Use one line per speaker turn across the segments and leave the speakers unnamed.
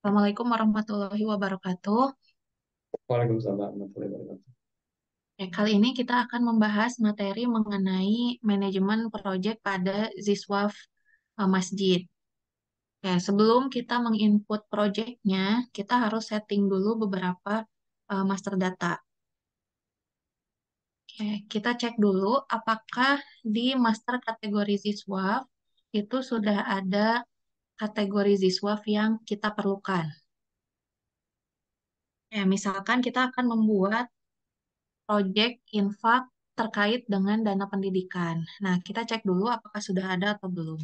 Assalamualaikum warahmatullahi wabarakatuh.
Waalaikumsalam warahmatullahi wabarakatuh.
Kali ini kita akan membahas materi mengenai manajemen proyek pada Ziswaf Masjid. Sebelum kita menginput proyeknya, kita harus setting dulu beberapa master data. Kita cek dulu apakah di master kategori Ziswaf itu sudah ada kategori Ziswaf yang kita perlukan. Misalkan kita akan membuat proyek infak terkait dengan dana pendidikan. Nah, kita cek dulu apakah sudah ada atau belum.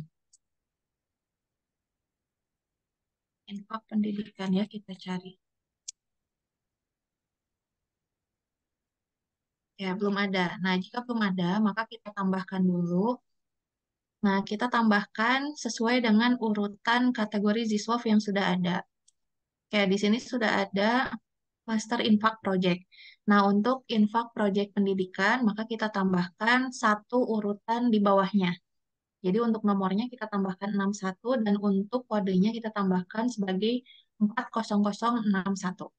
Infak pendidikan ya, kita cari. Ya, belum ada. Nah, jika belum ada, maka kita tambahkan dulu. Nah, kita tambahkan sesuai dengan urutan kategori Ziswaf yang sudah ada. Kayak di sini sudah ada Master Infak Project. Nah, untuk Infak Project Pendidikan, maka kita tambahkan satu urutan di bawahnya. Jadi untuk nomornya kita tambahkan 61 dan untuk kodenya kita tambahkan sebagai 40061.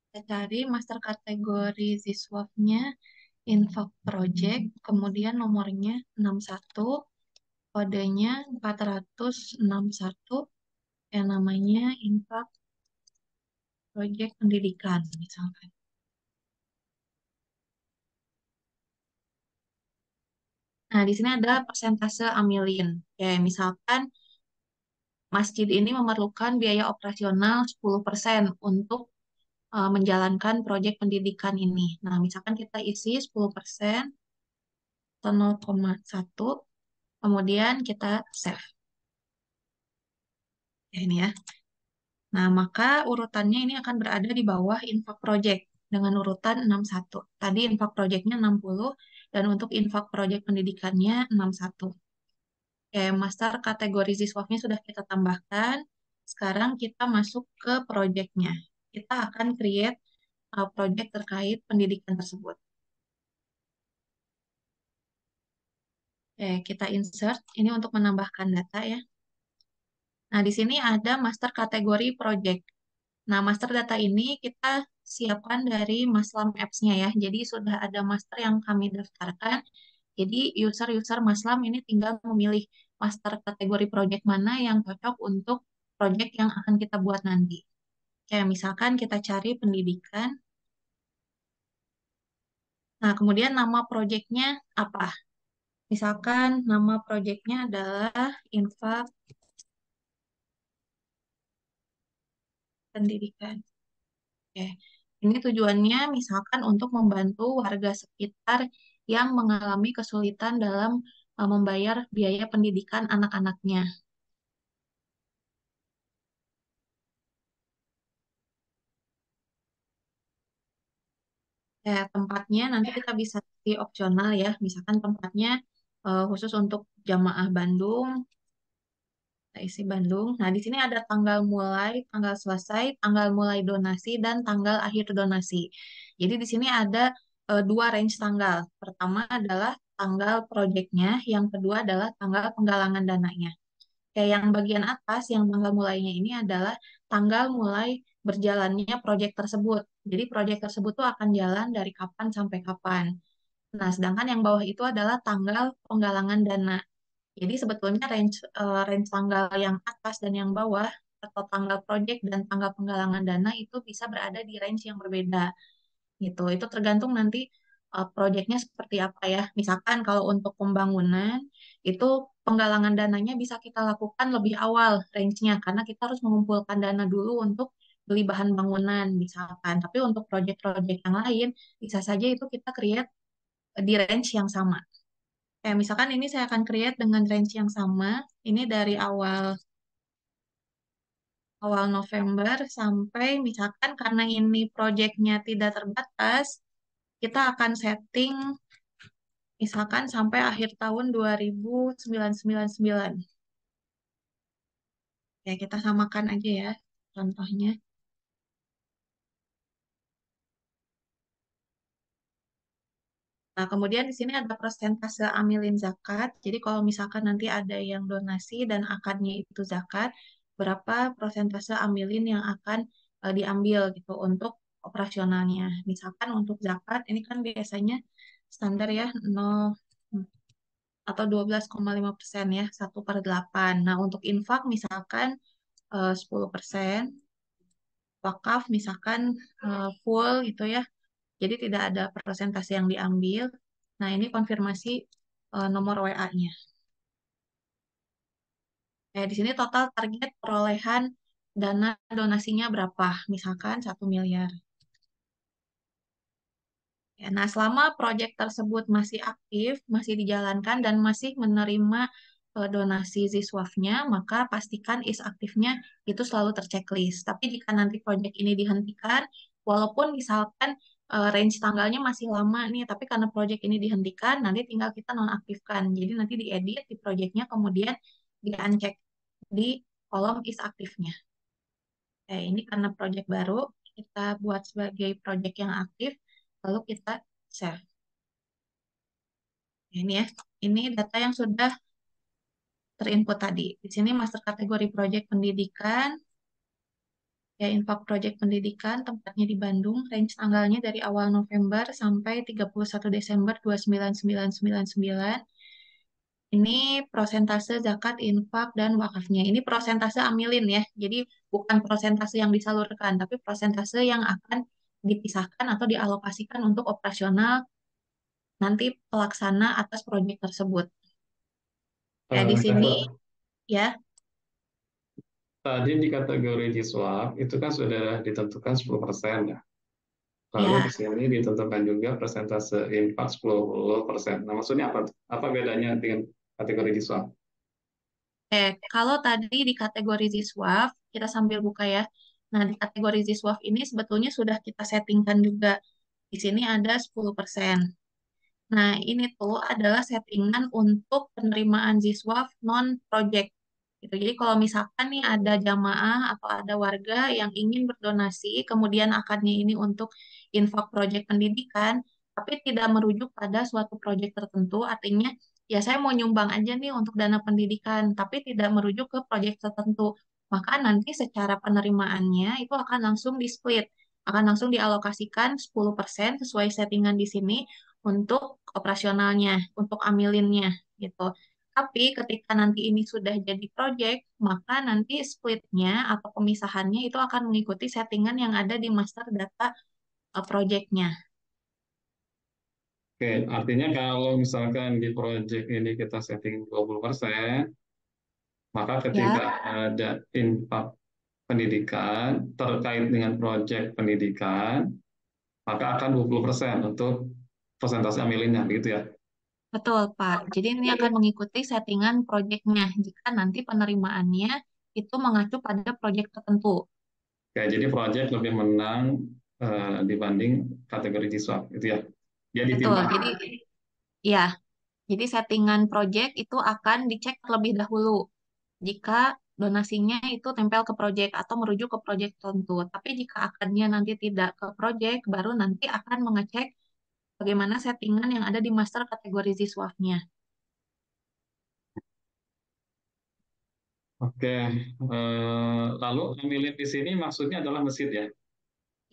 Kita cari master kategori Ziswaf-nya Info Project, kemudian nomornya 61, kodenya 461, yang namanya Info Project Pendidikan misalkan. Nah, di sini ada persentase amilin. Kayak misalkan masjid ini memerlukan biaya operasional 10% untuk menjalankan proyek pendidikan ini. Nah, misalkan kita isi 10% atau 0,1, kemudian kita save. Ya, ini ya. Nah, maka urutannya ini akan berada di bawah infak project dengan urutan 61. Tadi infak projectnya 60 dan untuk infak project pendidikannya 61. Oke, master kategori siswanya sudah kita tambahkan. Sekarang kita masuk ke projectnya. Kita akan create project terkait pendidikan tersebut. Oke, kita insert. Ini untuk menambahkan data ya. Nah, di sini ada master kategori project. Nah, master data ini kita siapkan dari Maslam Apps-nya ya. Jadi sudah ada master yang kami daftarkan. Jadi user-user Maslam ini tinggal memilih master kategori project mana yang cocok untuk project yang akan kita buat nanti. Kayak misalkan kita cari pendidikan. Nah, kemudian nama projectnya apa? Misalkan nama projectnya adalah Infak Pendidikan. Oke. Ini tujuannya misalkan untuk membantu warga sekitar yang mengalami kesulitan dalam membayar biaya pendidikan anak-anaknya. Tempatnya nanti kita bisa di opsional ya, misalkan tempatnya khusus untuk jamaah Bandung, kita isi Bandung. Nah, di sini ada tanggal mulai, tanggal selesai, tanggal mulai donasi, dan tanggal akhir donasi. Jadi di sini ada dua range tanggal. Pertama adalah tanggal proyeknya, yang kedua adalah tanggal penggalangan dananya. Kayak yang bagian atas, yang tanggal mulainya ini adalah tanggal mulai berjalannya proyek tersebut. Jadi proyek tersebut tuh akan jalan dari kapan sampai kapan. Nah, sedangkan yang bawah itu adalah tanggal penggalangan dana. Jadi sebetulnya range tanggal yang atas dan yang bawah atau tanggal proyek dan tanggal penggalangan dana itu bisa berada di range yang berbeda gitu. Itu tergantung nanti proyeknya seperti apa ya. Misalkan kalau untuk pembangunan itu penggalangan dananya bisa kita lakukan lebih awal range-nya karena kita harus mengumpulkan dana dulu untuk beli bahan bangunan misalkan. Tapi untuk proyek-proyek yang lain bisa saja itu kita create di range yang sama. Kayak misalkan ini saya akan create dengan range yang sama. Ini dari awal awal November sampai misalkan karena ini proyeknya tidak terbatas, kita akan setting misalkan sampai akhir tahun 2999. Ya, kita samakan aja ya contohnya. Nah, kemudian di sini ada persentase amilin zakat. Jadi kalau misalkan nanti ada yang donasi dan akadnya itu zakat, berapa persentase amilin yang akan diambil gitu untuk operasionalnya. Misalkan untuk zakat ini kan biasanya standar ya 0 atau 12,5% ya, 1/8. Nah, untuk infak misalkan 10%, wakaf misalkan full gitu ya. Jadi tidak ada persentase yang diambil. Nah, ini konfirmasi nomor WA-nya. Di sini total target perolehan dana donasinya berapa? Misalkan 1 miliar. Ya, nah, selama proyek tersebut masih aktif, masih dijalankan, dan masih menerima donasi Ziswaf-nya, maka pastikan is aktifnya itu selalu terchecklist. Tapi jika nanti proyek ini dihentikan, walaupun misalkan range tanggalnya masih lama nih, tapi karena proyek ini dihentikan, nanti tinggal kita nonaktifkan. Jadi nanti diedit di proyeknya, kemudian di-uncheck di kolom is aktifnya. Ini karena proyek baru, kita buat sebagai proyek yang aktif, lalu kita save. Ini ya, ini data yang sudah terinput tadi. Di sini master kategori proyek pendidikan, ya infak proyek pendidikan, tempatnya di Bandung, range tanggalnya dari awal November sampai 31 Desember 29999. Ini prosentase zakat, infak, dan wakafnya. Ini prosentase amilin ya, jadi bukan prosentase yang disalurkan, tapi prosentase yang akan dipisahkan atau dialokasikan untuk operasional nanti pelaksana atas proyek tersebut. Di sini
Kakak,
ya,
tadi di kategori di swap itu kan sudah ditentukan 10% ya. Lalu di
ya.
sini ditentukan juga persentase infak 10%. Nah, maksudnya apa tuh? Apa bedanya dengan kategori di swap?
Kalau tadi di kategori Ziswaf, kita sambil buka ya. Nah, di kategori Ziswaf ini sebetulnya sudah kita settingkan juga. Di sini ada 10%. Nah, ini tuh adalah settingan untuk penerimaan Ziswaf non-project. Gitu. Jadi kalau misalkan nih ada jamaah atau ada warga yang ingin berdonasi, kemudian akadnya ini untuk infak proyek pendidikan, tapi tidak merujuk pada suatu proyek tertentu, artinya ya saya mau nyumbang aja nih untuk dana pendidikan, tapi tidak merujuk ke proyek tertentu. Maka nanti secara penerimaannya itu akan langsung di-split, akan langsung dialokasikan 10% sesuai settingan di sini untuk operasionalnya, untuk amilinnya gitu. Tapi ketika nanti ini sudah jadi project, maka nanti splitnya atau pemisahannya itu akan mengikuti settingan yang ada di master data projectnya.
Oke, artinya kalau misalkan di project ini kita setting 20%, maka ketika
Ya,
ada infak pendidikan terkait dengan project pendidikan, maka akan 20% untuk persentase amilinnya, begitu ya?
betul Pak. Jadi ini akan mengikuti settingan projectnya jika nanti penerimaannya itu mengacu pada project tertentu.
Oke, jadi project lebih menang dibanding kategori G-Swap, gitu ya? Dia
Betul.
ditimbang.
Jadi ya, jadi settingan project itu akan dicek terlebih dahulu jika donasinya itu tempel ke project atau merujuk ke project tertentu. Tapi jika akadnya nanti tidak ke project, baru nanti akan mengecek bagaimana settingan yang ada di master kategori Ziswaf-nya.
Oke, lalu amilin di sini maksudnya adalah masjid ya?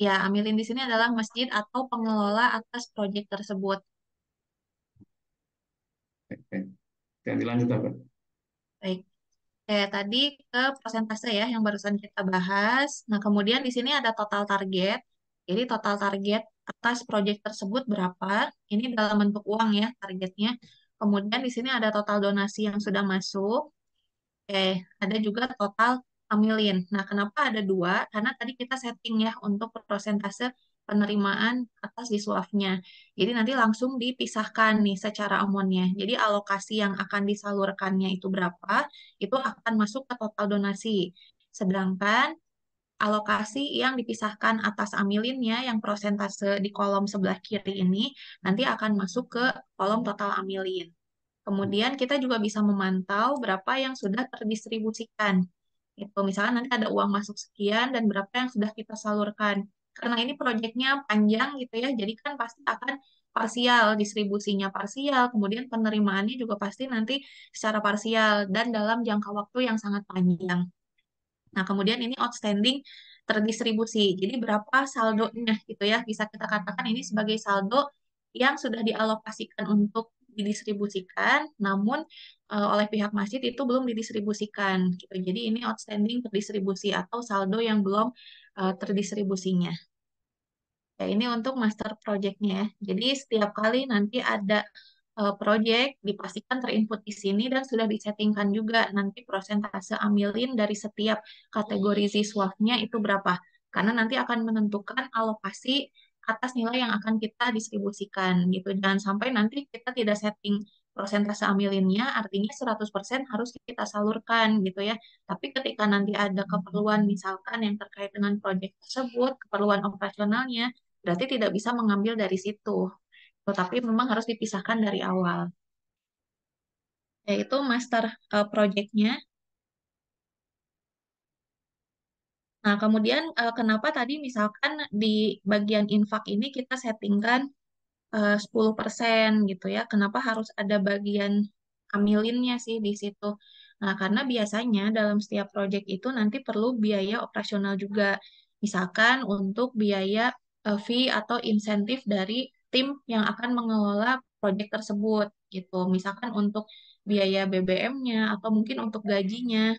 Ya, amilin di sini adalah masjid atau pengelola atas project tersebut.
Oke, oke, dilanjut apa?
Baik. Tadi ke persentase ya yang barusan kita bahas. Nah, kemudian di sini ada total target. Jadi total target atas proyek tersebut berapa? Ini dalam bentuk uang ya targetnya. Kemudian di sini ada total donasi yang sudah masuk. Ada juga total amilin. Nah, kenapa ada dua? Karena tadi kita setting ya untuk persentase penerimaan atas di nya. Jadi nanti langsung dipisahkan nih secara amonnya. Jadi alokasi yang akan disalurkannya itu berapa, itu akan masuk ke total donasi. Sedangkan alokasi yang dipisahkan atas amilinnya yang persentase di kolom sebelah kiri ini nanti akan masuk ke kolom total amilin. Kemudian kita juga bisa memantau berapa yang sudah terdistribusikan. Itu misalnya nanti ada uang masuk sekian dan berapa yang sudah kita salurkan. Karena ini proyeknya panjang gitu ya, jadi kan pasti akan parsial, distribusinya parsial, kemudian penerimaannya juga pasti nanti secara parsial dan dalam jangka waktu yang sangat panjang. Nah, kemudian ini outstanding terdistribusi. Jadi berapa saldonya gitu ya. Bisa kita katakan ini sebagai saldo yang sudah dialokasikan untuk didistribusikan, namun oleh pihak masjid itu belum didistribusikan gitu. Jadi ini outstanding terdistribusi atau saldo yang belum terdistribusinya. Ya, ini untuk master project-nya ya. Jadi setiap kali nanti ada project dipastikan terinput di sini dan sudah disettingkan juga nanti prosentase amilin dari setiap kategori siswanya itu berapa. Karena nanti akan menentukan alokasi atas nilai yang akan kita distribusikan gitu. Jangan sampai nanti kita tidak setting prosentase amilinnya, artinya 100% harus kita salurkan gitu ya. Tapi ketika nanti ada keperluan misalkan yang terkait dengan proyek tersebut, keperluan operasionalnya, berarti tidak bisa mengambil dari situ. Tetapi memang harus dipisahkan dari awal. Yaitu master project-nya. Nah, kemudian kenapa tadi misalkan di bagian infak ini kita settingkan 10% gitu ya. Kenapa harus ada bagian amilinnya sih di situ? Nah, karena biasanya dalam setiap project itu nanti perlu biaya operasional juga. Misalkan untuk biaya fee atau insentif dari tim yang akan mengelola project tersebut gitu. Misalkan untuk biaya BBM-nya atau mungkin untuk gajinya.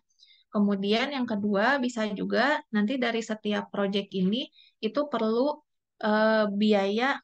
Kemudian yang kedua bisa juga nanti dari setiap project ini itu perlu biaya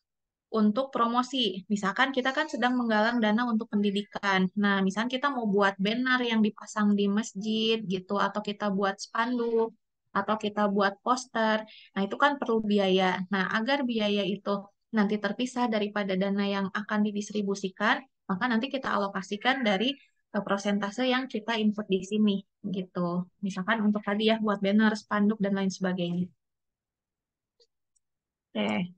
untuk promosi. Misalkan kita kan sedang menggalang dana untuk pendidikan. Nah, misalkan kita mau buat banner yang dipasang di masjid gitu, atau kita buat spanduk, atau kita buat poster. Nah, itu kan perlu biaya. Nah, agar biaya itu nanti terpisah daripada dana yang akan didistribusikan, maka nanti kita alokasikan dari persentase yang kita input di sini gitu. Misalkan untuk tadi ya buat banner, spanduk dan lain sebagainya. Oke.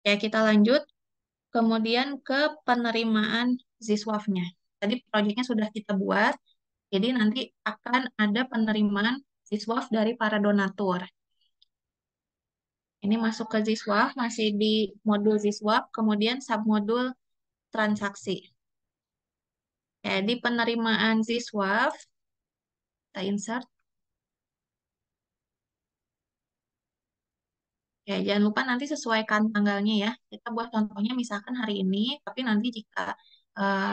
Ya, kita lanjut. Kemudian ke penerimaan Ziswaf-nya. Tadi proyeknya sudah kita buat, jadi nanti akan ada penerimaan Ziswaf dari para donatur. Ini masuk ke Ziswaf, masih di modul Ziswaf, kemudian submodul transaksi. Ya, di penerimaan Ziswaf, kita insert. Ya, jangan lupa nanti sesuaikan tanggalnya ya. Kita buat contohnya misalkan hari ini, tapi nanti jika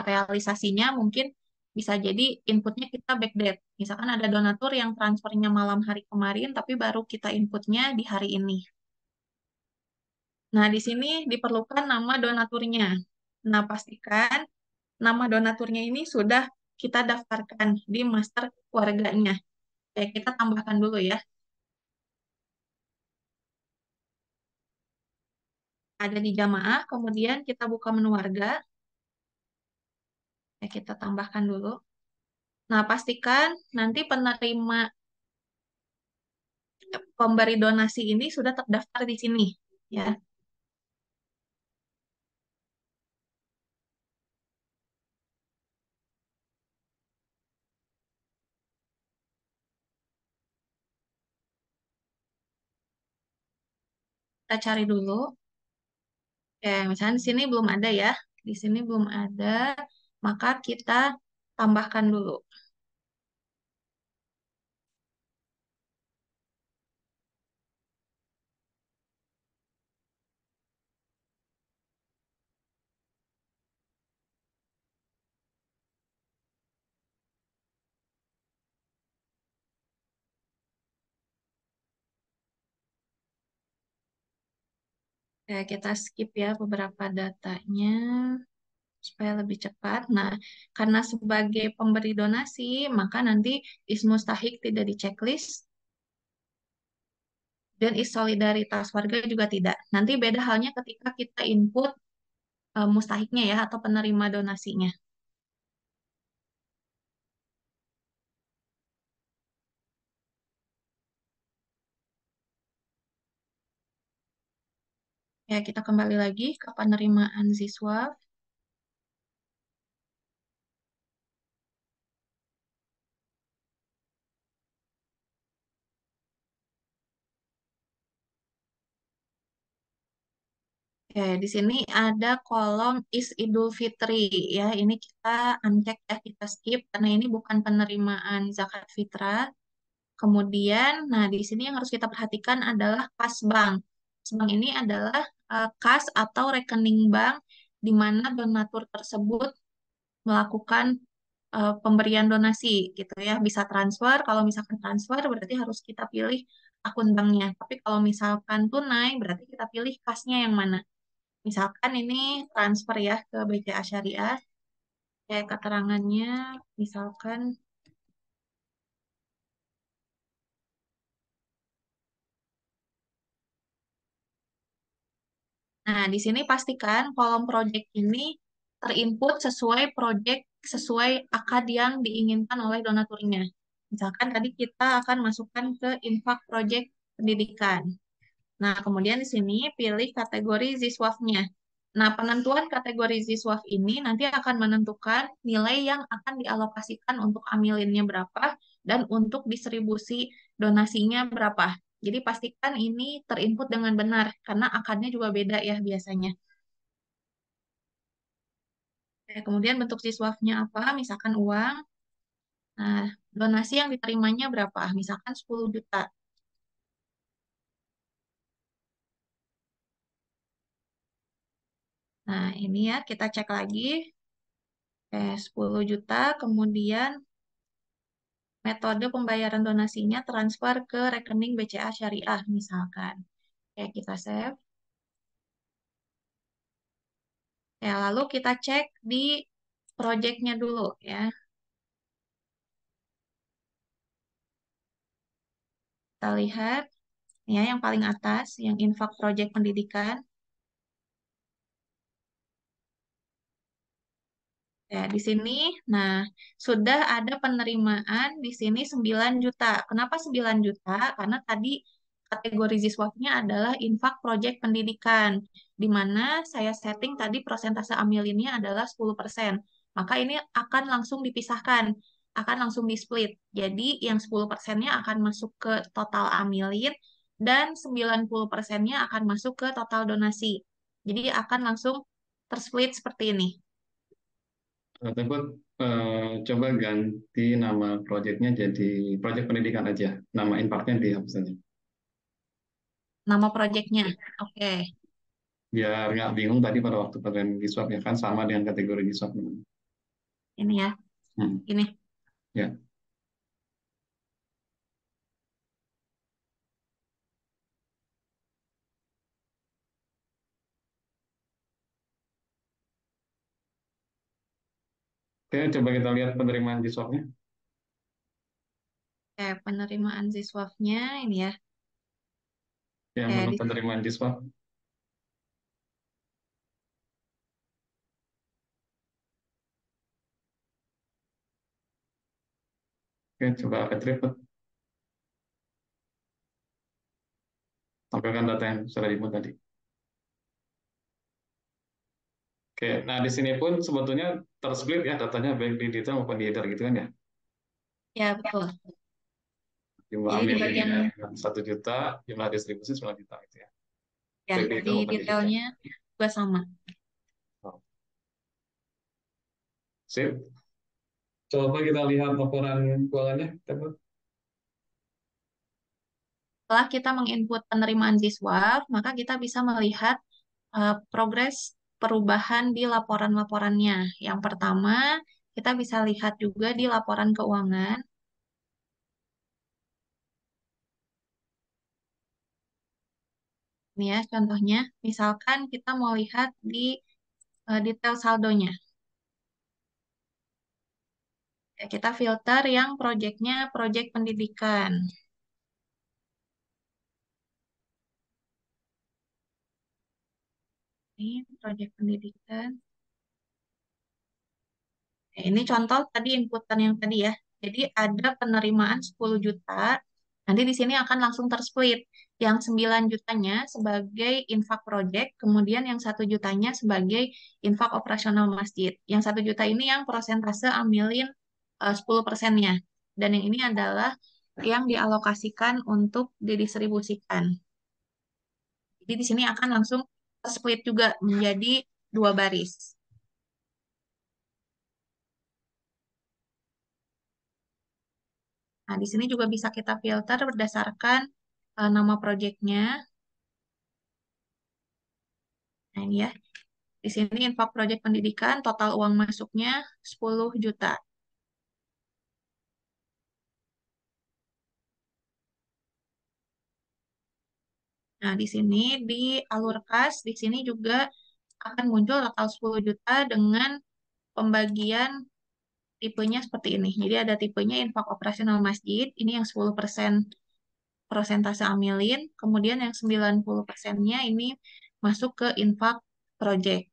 realisasinya mungkin bisa jadi inputnya kita backdate. Misalkan ada donatur yang transfernya malam hari kemarin, tapi baru kita inputnya di hari ini. Nah, di sini diperlukan nama donaturnya. Nah, pastikan nama donaturnya ini sudah kita daftarkan di master keluarganya. Oke, kita tambahkan dulu ya. Ada di jamaah, kemudian kita buka menu warga. Ya, kita tambahkan dulu. Nah, pastikan nanti penerima pemberi donasi ini sudah terdaftar di sini. Ya, kita cari dulu. Oke, misalnya di sini belum ada ya. Di sini belum ada, maka kita tambahkan dulu. Oke, kita skip ya beberapa datanya supaya lebih cepat. Nah, karena sebagai pemberi donasi, maka nanti Ismustahik tidak di checklist dan solidaritas warga juga tidak. Nanti beda halnya ketika kita input mustahiknya ya atau penerima donasinya. Ya, kita kembali lagi ke penerimaan siswa. Oke, di sini ada kolom is Idul Fitri ya. Ini kita uncheck ya, kita skip karena ini bukan penerimaan zakat fitrah. Kemudian, nah di sini yang harus kita perhatikan adalah kas bank. Kas bank ini adalah kas atau rekening bank di mana donatur tersebut melakukan pemberian donasi gitu ya. Bisa transfer, kalau misalkan transfer berarti harus kita pilih akun banknya. Tapi kalau misalkan tunai berarti kita pilih kasnya yang mana. Misalkan ini transfer ya ke BCA Syariah, kayak keterangannya, misalkan, nah di sini pastikan kolom project ini terinput sesuai project, sesuai akad yang diinginkan oleh donaturnya. Misalkan tadi kita akan masukkan ke infak project pendidikan. Nah, kemudian di sini pilih kategori Ziswaf-nya. Nah, penentuan kategori Ziswaf ini nanti akan menentukan nilai yang akan dialokasikan untuk amilinnya berapa dan untuk distribusi donasinya berapa. Jadi pastikan ini terinput dengan benar karena akadnya juga beda ya biasanya. Oke, kemudian bentuk Ziswaf-nya apa? Misalkan uang. Nah, donasi yang diterimanya berapa? Misalkan 10 juta. Nah, ini ya kita cek lagi. Oke, 10 juta, kemudian metode pembayaran donasinya transfer ke rekening BCA Syariah misalkan. Ya, kita save. Ya, lalu kita cek di projectnya dulu ya. Kita lihat ya yang paling atas, yang infak project pendidikan. Ya, di sini, nah, sudah ada penerimaan di sini 9 juta. Kenapa 9 juta? Karena tadi kategori Ziswafnya adalah infak proyek pendidikan, di mana saya setting tadi persentase amilinnya adalah 10%. Maka ini akan langsung dipisahkan, akan langsung di-split. Jadi yang 10%-nya akan masuk ke total amilin, dan 90%-nya akan masuk ke total donasi. Jadi akan langsung tersplit seperti ini.
Tersebut coba ganti nama proyeknya jadi proyek pendidikan aja. Nama impactnya dihapus aja.
Nama proyeknya. Oke,
Biar nggak bingung tadi pada waktu penerimaan di swab ya kan sama dengan kategori di swab.
ini ya.
Hmm,
Ini.
ya. Oke, coba kita lihat penerimaan di swabnya.
Oke, penerimaan siswanya ini ya.
Yang
Oke,
menu penerimaan di swab. Oke, coba attribute. Tampilkan data yang sudah diinput tadi. Oke, nah di sini pun sebetulnya tersplit ya datanya baik di detail maupun di header gitu kan ya.
ya betul.
Jumlah
Jadi di bagian
amilnya 1 juta, jumlah distribusi 9 juta gitu ya.
ya
Baik
di
detail maupun di header.
detailnya juga sama.
Oh, sip. Coba kita lihat laporan keuangannya.
Setelah kita menginput penerimaan siswa, maka kita bisa melihat progres perubahan di laporan-laporannya. Yang pertama, kita bisa lihat juga di laporan keuangan. Ini ya contohnya, misalkan kita mau lihat di detail saldonya. Ya, kita filter yang proyeknya proyek pendidikan. Ini proyek pendidikan. Ini contoh tadi inputan yang tadi ya. Jadi ada penerimaan 10 juta. Nanti di sini akan langsung tersplit. Yang 9 jutanya sebagai infak project, kemudian yang 1 jutanya sebagai infak operasional masjid. Yang 1 juta ini yang persentase ambilin 10%-nya. Dan yang ini adalah yang dialokasikan untuk didistribusikan. Jadi di sini akan langsung split juga menjadi dua baris. Nah, di sini juga bisa kita filter berdasarkan nama proyeknya. Nah, ini ya. Di sini info proyek pendidikan, total uang masuknya 10 juta. Nah, di sini di alur kas, di sini juga akan muncul total 10 juta dengan pembagian tipenya seperti ini. Jadi ada tipenya infak operasional masjid, ini yang 10% persentase amilin, kemudian yang 90%-nya ini masuk ke infak project.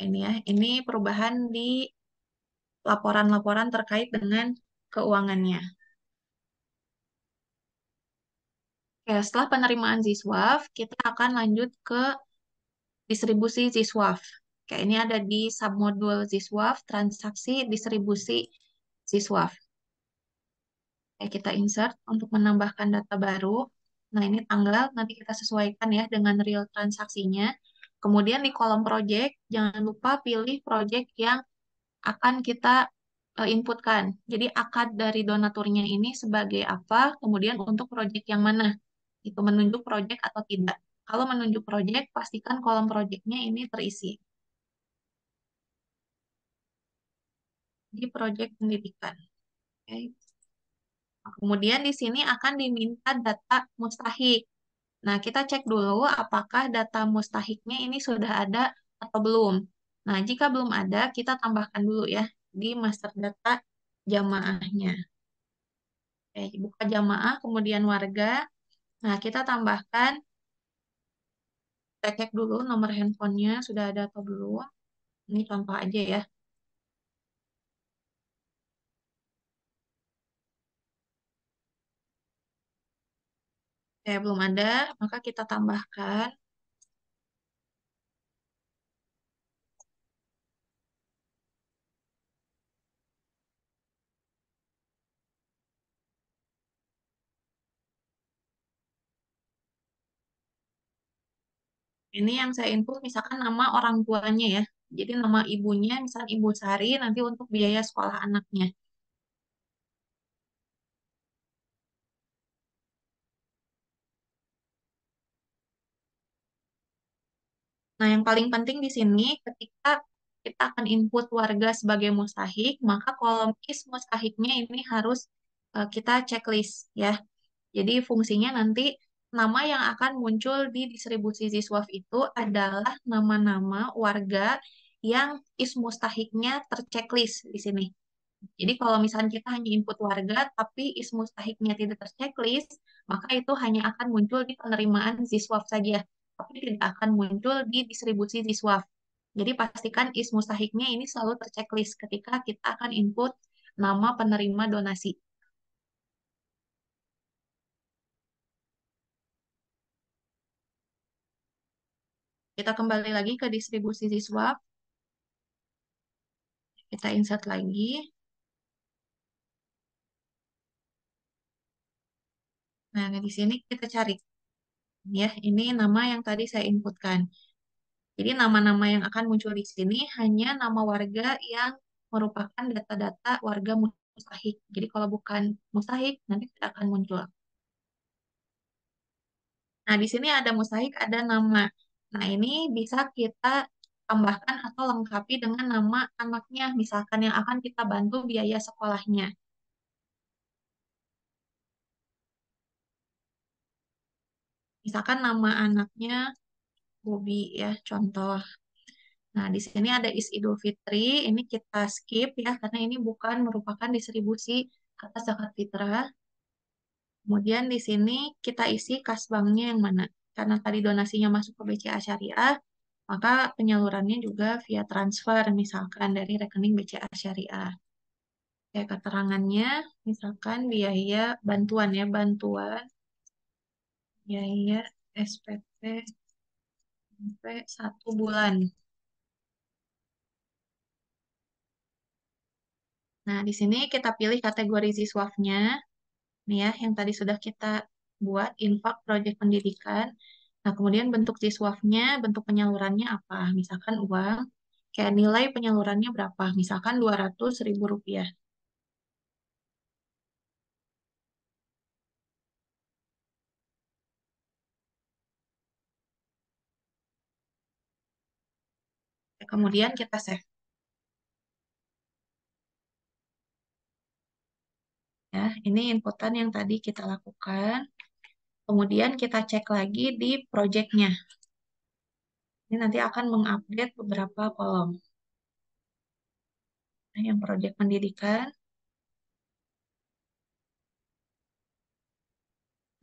Ini ya, ini perubahan di laporan-laporan terkait dengan keuangannya. Oke, setelah penerimaan Ziswaf, kita akan lanjut ke distribusi Ziswaf. Oke, ini ada di submodul Ziswaf, transaksi distribusi Ziswaf. Oke, kita insert untuk menambahkan data baru. Nah, ini tanggal, nanti kita sesuaikan ya dengan real transaksinya. Kemudian di kolom project, jangan lupa pilih project yang akan kita inputkan. Jadi akad dari donaturnya ini sebagai apa, kemudian untuk project yang mana. Itu menunjuk project atau tidak. Kalau menunjuk project, pastikan kolom projectnya ini terisi. Di project pendidikan. Oke. Nah, kemudian di sini akan diminta data mustahik. Nah, kita cek dulu apakah data mustahiknya ini sudah ada atau belum. Nah, jika belum ada, kita tambahkan dulu ya di master data jamaahnya. Oke, buka jamaah, kemudian warga. Nah, kita tambahkan, kita cek dulu nomor handphonenya sudah ada atau belum. Ini contoh aja ya. Oke, belum ada, maka kita tambahkan. Ini yang saya input misalkan nama orang tuanya ya. Jadi nama ibunya, misal Ibu Sari, nanti untuk biaya sekolah anaknya. Nah, yang paling penting di sini ketika kita akan input warga sebagai mustahik, maka kolom is mustahiknya ini harus kita checklist ya. Jadi fungsinya nanti nama yang akan muncul di distribusi Ziswaf itu adalah nama-nama warga yang is mustahiknya terchecklist di sini. Jadi kalau misalnya kita hanya input warga tapi is mustahiknya tidak terchecklist, maka itu hanya akan muncul di penerimaan Ziswaf saja, tapi tidak akan muncul di distribusi Ziswaf. Jadi pastikan is mustahiknya ini selalu terchecklist ketika kita akan input nama penerima donasi. Kita kembali lagi ke distribusi Ziswaf, kita insert lagi. Nah, di sini kita cari ya, ini nama yang tadi saya inputkan. Jadi nama-nama yang akan muncul di sini hanya nama warga yang merupakan data-data warga mustahik. Jadi kalau bukan mustahik, nanti tidak akan muncul. Nah, di sini ada mustahik, ada nama. Nah, ini bisa kita tambahkan atau lengkapi dengan nama anaknya, misalkan yang akan kita bantu biaya sekolahnya. Misalkan nama anaknya Bobi ya, contoh. Nah, di sini ada Is Idul Fitri, ini kita skip ya, karena ini bukan merupakan distribusi atas zakat fitrah. Kemudian di sini kita isi kas banknya yang mana. Karena tadi donasinya masuk ke BCA Syariah, maka penyalurannya juga via transfer, misalkan dari rekening BCA Syariah. Kayak keterangannya, misalkan biaya bantuan ya, bantuan biaya SPP sampai 1 bulan. Nah, di sini kita pilih kategori Ziswafnya, nih ya, yang tadi sudah kita buat, infak proyek pendidikan. Nah, kemudian bentuk siswafnya, bentuk penyalurannya apa? Misalkan uang, kayak nilai penyalurannya berapa? Misalkan 200.000 rupiah. Kemudian kita save ya. Ini inputan yang tadi kita lakukan. Kemudian kita cek lagi di projectnya. Ini nanti akan mengupdate beberapa kolom. Nah, yang project pendidikan.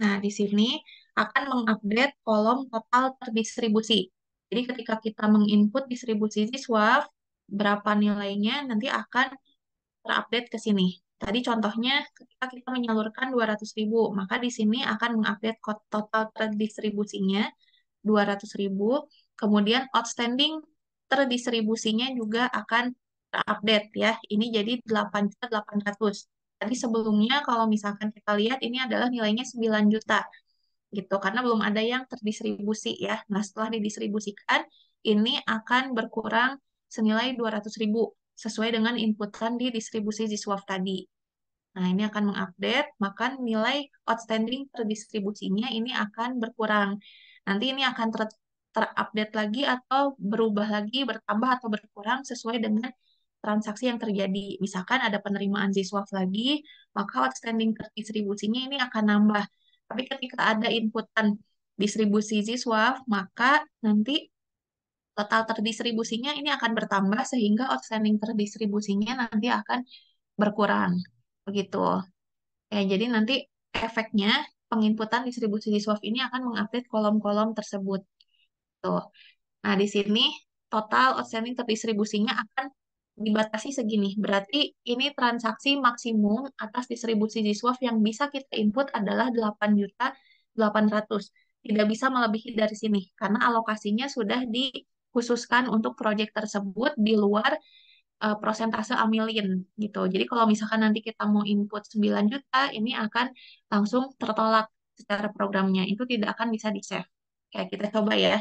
Nah, di sini akan mengupdate kolom total terdistribusi. Jadi ketika kita menginput distribusi siswa, berapa nilainya nanti akan terupdate ke sini. Tadi contohnya ketika kita menyalurkan 200.000, maka di sini akan mengupdate total terdistribusinya 200.000. Kemudian outstanding terdistribusinya juga akan terupdate ya. Ini jadi 8.800.000. Tadi sebelumnya kalau misalkan kita lihat ini adalah nilainya 9 juta gitu karena belum ada yang terdistribusi ya. Nah, setelah didistribusikan ini akan berkurang senilai 200.000 sesuai dengan inputan di distribusi Ziswaf tadi. Nah, ini akan mengupdate, maka nilai outstanding terdistribusinya ini akan berkurang. Nanti ini akan terupdate lagi atau berubah lagi, bertambah atau berkurang sesuai dengan transaksi yang terjadi. Misalkan ada penerimaan Ziswaf lagi, maka outstanding terdistribusinya ini akan nambah. Tapi ketika ada inputan distribusi Ziswaf, maka nanti total terdistribusinya ini akan bertambah sehingga outstanding terdistribusinya nanti akan berkurang. Begitu. Ya, jadi nanti efeknya penginputan distribusi di Swift ini akan mengupdate kolom-kolom tersebut. Tuh. Nah, di sini total outstanding terdistribusinya akan dibatasi segini. Berarti ini transaksi maksimum atas distribusi di Swift yang bisa kita input adalah 8.800.000. Tidak bisa melebihi dari sini karena alokasinya sudah dikhususkan untuk proyek tersebut di luar prosentase amilin gitu. Jadi kalau misalkan nanti kita mau input 9 juta, ini akan langsung tertolak secara programnya. Itu tidak akan bisa di-save. Kayak kita coba ya.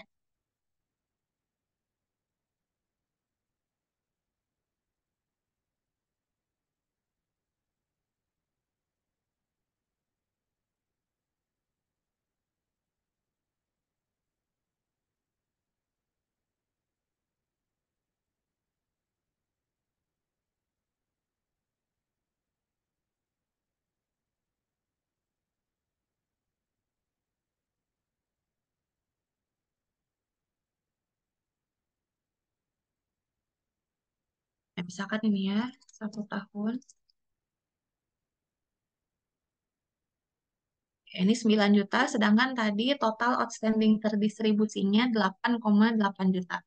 Nah, misalkan ini ya, 1 tahun. Ya, ini 9 juta, sedangkan tadi total outstanding terdistribusinya 8,8 juta.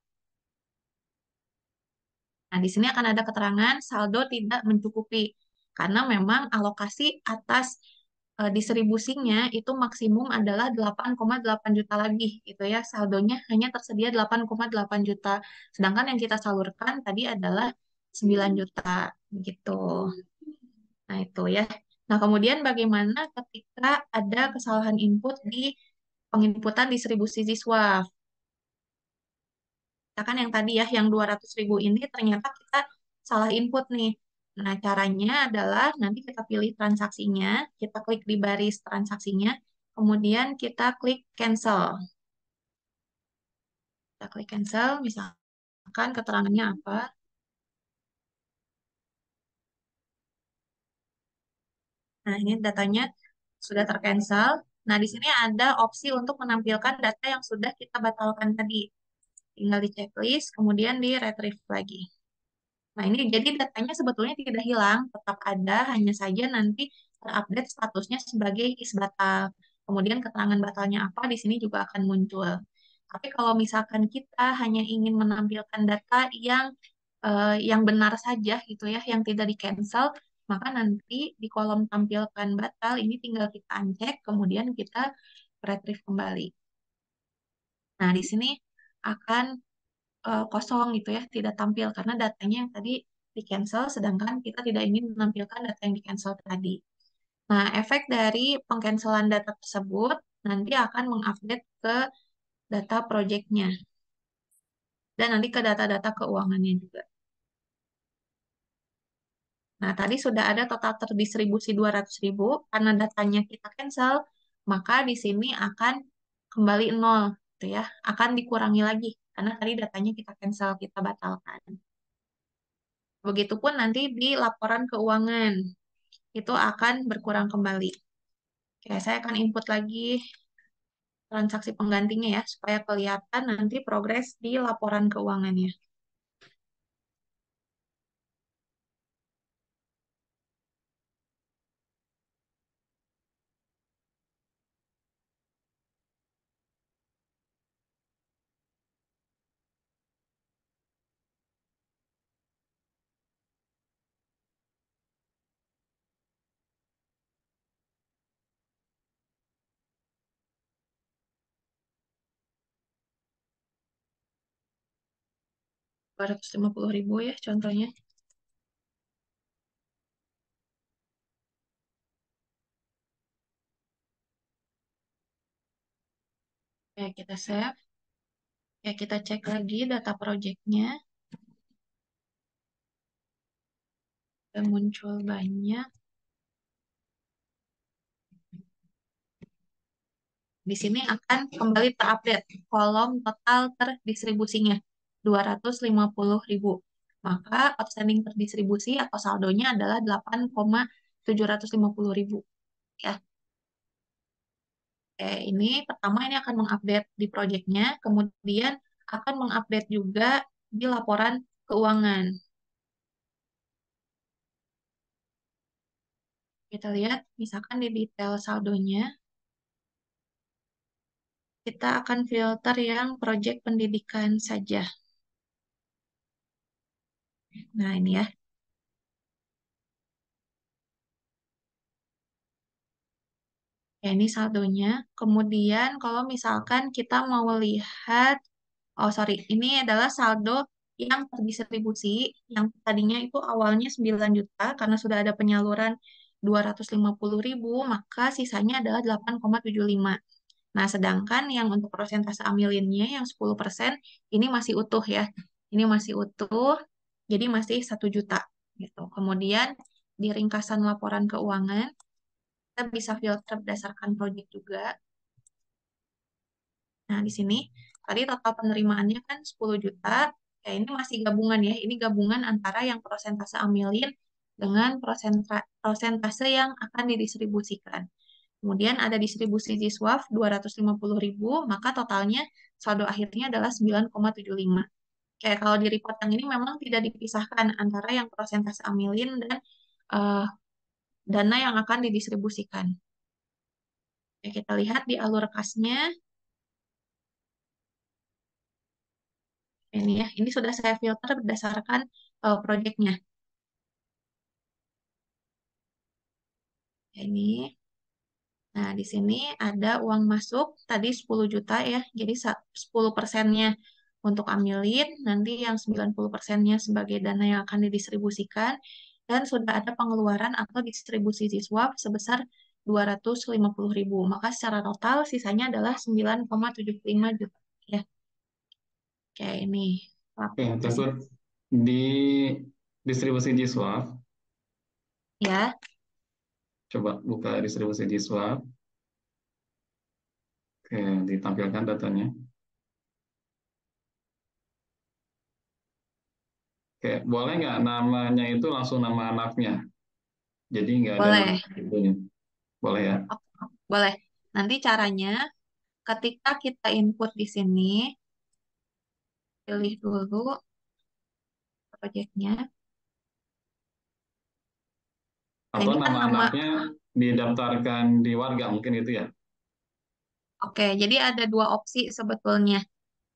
Nah, di sini akan ada keterangan saldo tidak mencukupi karena memang alokasi atas distribusinya itu maksimum adalah 8,8 juta lagi gitu ya. Saldonya hanya tersedia 8,8 juta. Sedangkan yang kita salurkan tadi adalah 9 juta gitu. Nah, itu ya. Nah, kemudian bagaimana ketika ada kesalahan input di penginputan distribusi siswa? Misalkan yang tadi ya, yang 200.000 ini ternyata kita salah input nih. Nah, caranya adalah nanti kita pilih transaksinya, kita klik di baris transaksinya, kemudian kita klik cancel. Kita klik cancel, misalkan keterangannya apa. Nah, ini datanya sudah tercancel. Nah, di sini ada opsi untuk menampilkan data yang sudah kita batalkan tadi. Tinggal di checklist, kemudian di retrieve lagi. Nah, ini jadi datanya sebetulnya tidak hilang, tetap ada, hanya saja nanti terupdate statusnya sebagai is batal. Kemudian keterangan batalnya apa di sini juga akan muncul. Tapi kalau misalkan kita hanya ingin menampilkan data yang benar saja gitu ya, yang tidak di cancel, maka nanti di kolom tampilkan batal ini tinggal kita uncheck, kemudian kita retrieve kembali. Nah, di sini akan kosong gitu ya, tidak tampil karena datanya yang tadi di cancel, sedangkan kita tidak ingin menampilkan data yang di cancel tadi. Nah, efek dari pengcancelan data tersebut nanti akan mengupdate ke data proyeknya, dan nanti ke data-data keuangannya juga. Nah, tadi sudah ada total terdistribusi 200.000, karena datanya kita cancel, maka di sini akan kembali nol, gitu ya. Akan dikurangi lagi, karena tadi datanya kita cancel, kita batalkan. Begitupun nanti di laporan keuangan, itu akan berkurang kembali. Oke, saya akan input lagi transaksi penggantinya ya, supaya kelihatan nanti progres di laporan keuangannya. 250.000 ya contohnya. Ya, kita save. Ya, kita cek lagi data projectnya. Udah muncul banyak. Di sini akan kembali terupdate kolom total terdistribusinya 250.000. Maka outstanding terdistribusi atau saldonya adalah 8,750.000 ya. Ini pertama ini akan mengupdate di projectnya, kemudian akan mengupdate juga di laporan keuangan. Kita lihat misalkan di detail saldonya, kita akan filter yang proyek pendidikan saja. Nah, ini ya. Ya, ini saldonya. Kemudian kalau misalkan kita mau lihat, oh sorry, ini adalah saldo yang terdistribusi, yang tadinya itu awalnya 9 juta, karena sudah ada penyaluran 250.000, maka sisanya adalah 8,75. Nah, sedangkan yang untuk persentase amilinnya yang 10% ini masih utuh ya. Ini masih utuh, jadi masih 1 juta gitu. Kemudian di ringkasan laporan keuangan, kita bisa filter berdasarkan proyek juga. Nah, di sini tadi total penerimaannya kan 10 juta. Ya, ini masih gabungan ya. Ini gabungan antara yang persentase amilin dengan persentase yang akan didistribusikan. Kemudian ada distribusi Ziswaf 250.000, maka totalnya saldo akhirnya adalah 9,75. Kayak kalau di report yang ini memang tidak dipisahkan antara yang persentase amilin dan eh, dana yang akan didistribusikan. Ya, kita lihat di alur kasnya, ini ya, ini sudah saya filter berdasarkan proyeknya. Ini, nah di sini ada uang masuk, tadi 10 juta ya, jadi 10%-nya untuk amilin, nanti yang 90%-nya sebagai dana yang akan didistribusikan, dan sudah ada pengeluaran atau distribusi siswa sebesar 250.000. Maka secara total sisanya adalah 9,75 juta. Ya, kayak ini.
Oke,
Kasih.
tersebut di distribusi Jiswaf,
Ya,
coba buka distribusi Jiswaf, oke, ditampilkan datanya. Oke, boleh nggak namanya itu langsung nama anaknya, jadi nggak ada nama
boleh.
ibunya, boleh ya?
Oke, boleh. Nanti caranya, ketika kita input di sini, pilih dulu proyeknya. Nah,
Atau
ini kan
nama
nama.
anaknya didaftarkan di warga, mungkin itu ya?
Oke, jadi ada dua opsi sebetulnya.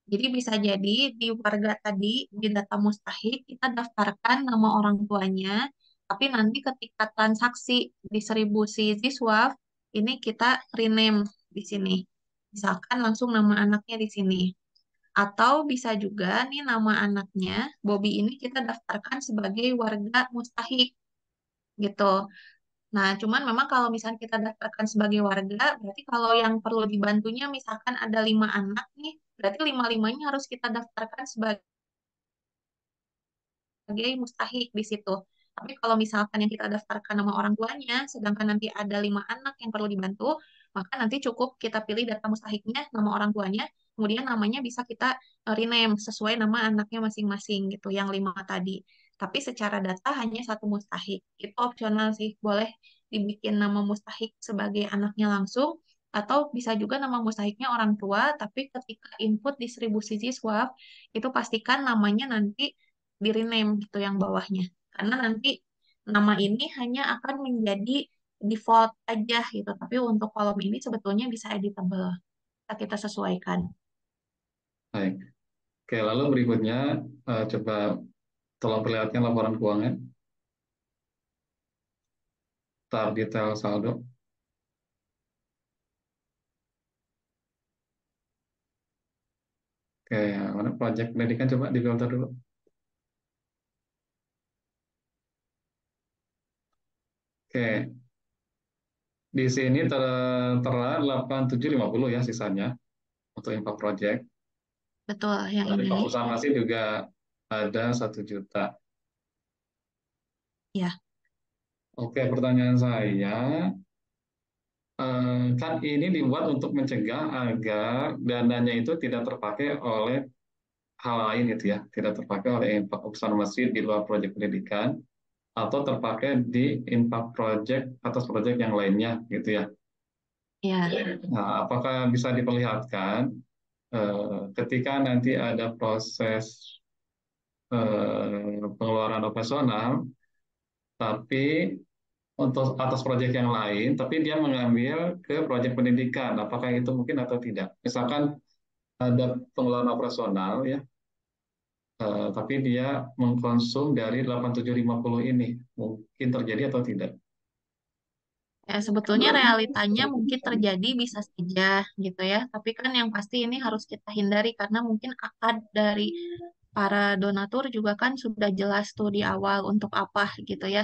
Jadi bisa jadi di warga tadi, di data mustahik, kita daftarkan nama orang tuanya, tapi nanti ketika transaksi distribusi Ziswaf, ini kita rename di sini. Misalkan langsung nama anaknya di sini. Atau bisa juga nih nama anaknya, Bobby ini kita daftarkan sebagai warga mustahik gitu. Nah, cuman memang kalau misalnya kita daftarkan sebagai warga, berarti kalau yang perlu dibantunya misalkan ada 5 anak nih, berarti lima-limanya harus kita daftarkan sebagai mustahik di situ. Tapi kalau misalkan yang kita daftarkan nama orang tuanya, sedangkan nanti ada 5 anak yang perlu dibantu, maka nanti cukup kita pilih data mustahiknya, nama orang tuanya, kemudian namanya bisa kita rename sesuai nama anaknya masing-masing gitu, yang 5 tadi. Tapi secara data hanya satu mustahik. Itu opsional sih, boleh dibikin nama mustahik sebagai anaknya langsung, atau bisa juga nama mustahiknya orang tua, tapi ketika input distribusi siswa, itu pastikan namanya nanti di rename gitu yang bawahnya. Karena nanti nama ini hanya akan menjadi default aja gitu. Tapi untuk kolom ini sebetulnya bisa editable. Bisa kita sesuaikan.
Baik. Oke, lalu berikutnya coba tolong perlihatkan laporan keuangan, tab detail saldo. Oke, mana proyek pendidikan coba difilter dulu. Oke, di sini tera 8750 ya sisanya untuk info project.
Betul, yang
Dari Pak
ini.
Usama masih juga ada 1 juta.
Ya,
Oke, pertanyaan saya, kan ini dibuat untuk mencegah agar dananya itu tidak terpakai oleh hal lain gitu ya, tidak terpakai oleh infak usaha masjid di luar proyek pendidikan atau terpakai di infak proyek atas proyek yang lainnya gitu ya.
ya.
Nah, apakah bisa diperlihatkan ketika nanti ada proses pengeluaran operasional, tapi untuk atas proyek yang lain, tapi dia mengambil ke proyek pendidikan, apakah itu mungkin atau tidak? Misalkan ada pengeluaran operasional ya, tapi dia mengkonsum dari 8750 ini, mungkin terjadi atau tidak?
Ya, sebetulnya realitanya mungkin terjadi bisa saja gitu ya. Tapi kan yang pasti ini harus kita hindari karena mungkin akad dari para donatur juga kan sudah jelas tuh di awal untuk apa gitu ya.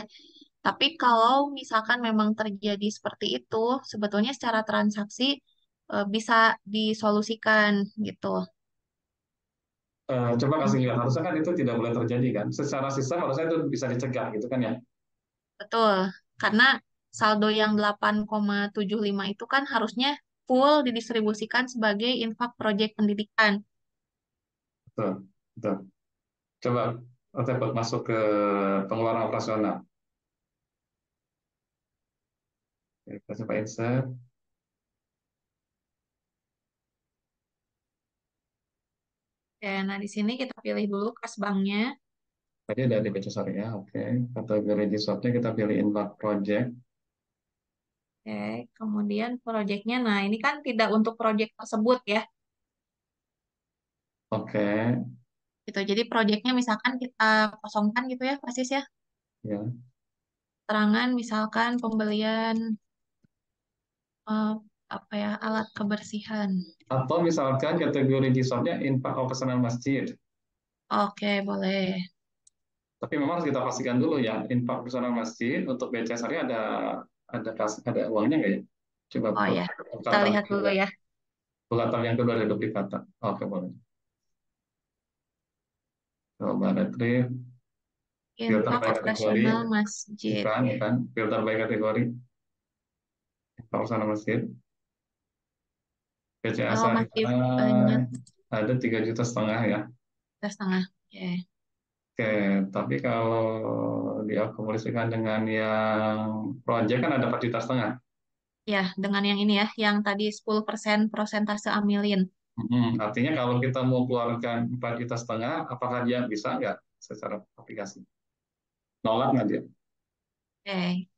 Tapi kalau misalkan memang terjadi seperti itu, sebetulnya secara transaksi bisa disolusikan gitu.
Coba kasih lihat, harusnya kan itu tidak boleh terjadi kan? Secara sistem harusnya itu bisa dicegah gitu kan ya?
Betul, karena saldo yang 8,75 itu kan harusnya full didistribusikan sebagai infak proyek pendidikan.
Betul, betul. Coba Otepet masuk ke pengeluaran operasional. Oke, kita coba insert.
Oke, nah di sini kita pilih dulu kas banknya.
Tadi ada di baca syariah, oke. Kategori di shopnya kita pilih infak project.
Oke, kemudian proyeknya, nah ini kan tidak untuk proyek tersebut ya.
Oke,
Gitu. Jadi proyeknya misalkan kita kosongkan gitu ya, persis ya.
ya.
Terangan misalkan pembelian eh, apa ya alat kebersihan.
Atau misalkan kategori di shopnya infak operasional masjid.
Oke, boleh.
Tapi memang harus kita pastikan dulu ya, infak operasional masjid untuk BCA Syariah ada uangnya nggak ya? Coba
Oh ya,
buka
kita
tab
lihat dulu ya.
yang kedua ada duplikata. Oke, boleh. Coba retrieve, filter
Infak
by kategori,
operasional masjid.
bukan, filter by kategori, infak operasional masjid. BCA
Oh, masih banyak.
Syariah ada 3,5 juta ya.
Kita setengah. Oke.
Oke, tapi kalau diakumulasikan dengan yang project kan ada 4,5 juta.
Ya, dengan yang ini ya, yang tadi 10% prosentase amilin.
Artinya kalau kita mau keluarkan 4,5 juta, apakah dia bisa nggak secara aplikasi? Nolak nggak dia?
Oke.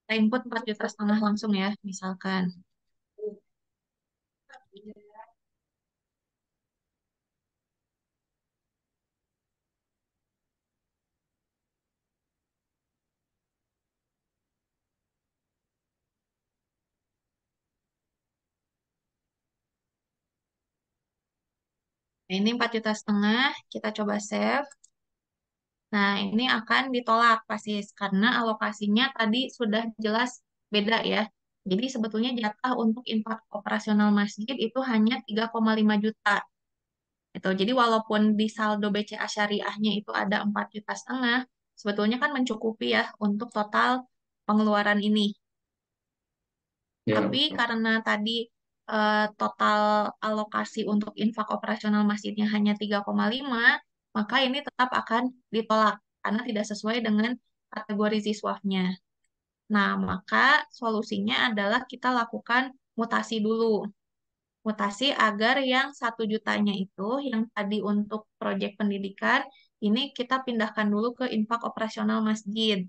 Kita input 4,5 juta langsung ya, misalkan. Nah, ini 4,5 juta, kita coba save. Nah, ini akan ditolak pasti karena alokasinya tadi sudah jelas beda ya. Jadi sebetulnya jatah untuk infak operasional masjid itu hanya 3,5 juta. Itu. Jadi walaupun di saldo BCA syariahnya itu ada 4,5 juta, sebetulnya kan mencukupi ya untuk total pengeluaran ini.
Ya,
Tapi
betul.
karena tadi total alokasi untuk infak operasional masjidnya hanya 3,5, maka ini tetap akan ditolak karena tidak sesuai dengan kategori ziswafnya. Nah, maka solusinya adalah kita lakukan mutasi dulu. Mutasi agar yang 1 jutanya itu, yang tadi untuk proyek pendidikan, ini kita pindahkan dulu ke infak operasional masjid.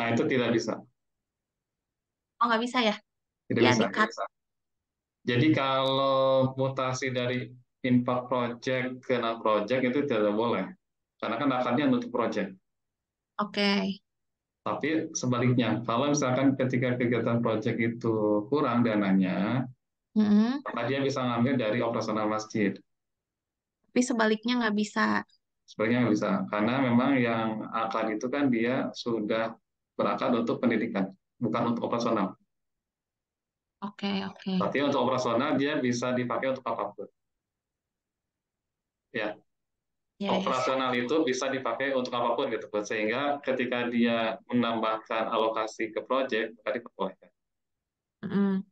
Nah, itu tidak bisa.
Oh, nggak bisa ya?
Tidak
Ya,
bisa.
di-cut.
Jadi kalau mutasi dari infak project ke non project itu tidak boleh. Karena kan akarnya untuk project.
Oke.
Tapi sebaliknya, kalau misalkan ketika kegiatan project itu kurang dananya,
Mm-mm.
maka dia bisa ngambil dari operasional masjid.
Tapi sebaliknya nggak bisa.
Sebaliknya nggak bisa, karena memang yang akar itu kan dia sudah berakar untuk pendidikan, bukan untuk operasional.
Oke, oke.
Tapi untuk operasional dia bisa dipakai untuk apapun. Ya,
Ya, ya.
operasional itu bisa dipakai untuk apapun gitu, sehingga ketika dia menambahkan alokasi ke project, maka diperbolehkan.
Mm-mm.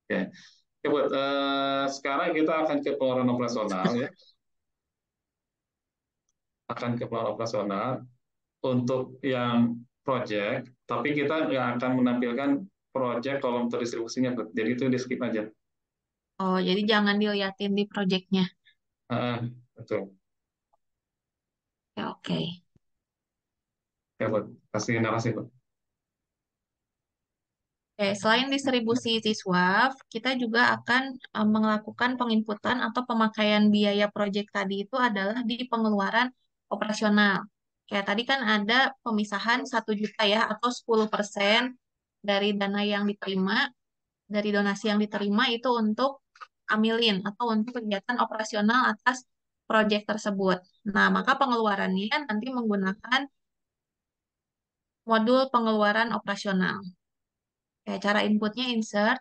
Oke, oke, buat sekarang kita akan ke pengeluaran operasional ya, akan ke pengeluaran operasional untuk yang project, tapi kita nggak akan menampilkan project kolom terdistribusinya, Bud. Jadi itu di skip aja.
Oh, jadi jangan diliatin di projectnya.
Ah, betul.
Ya, oke.
Ya, Bud. Kasih narasi, Bud.
Oke, selain distribusi siswa, kita juga akan melakukan penginputan atau pemakaian biaya proyek tadi itu adalah di pengeluaran operasional. Kayak tadi kan ada pemisahan 1 juta ya, atau 10% dari dana yang diterima, dari donasi yang diterima itu untuk amilin atau untuk kegiatan operasional atas proyek tersebut. Nah, maka pengeluarannya nanti menggunakan modul pengeluaran operasional. Kayak cara inputnya insert,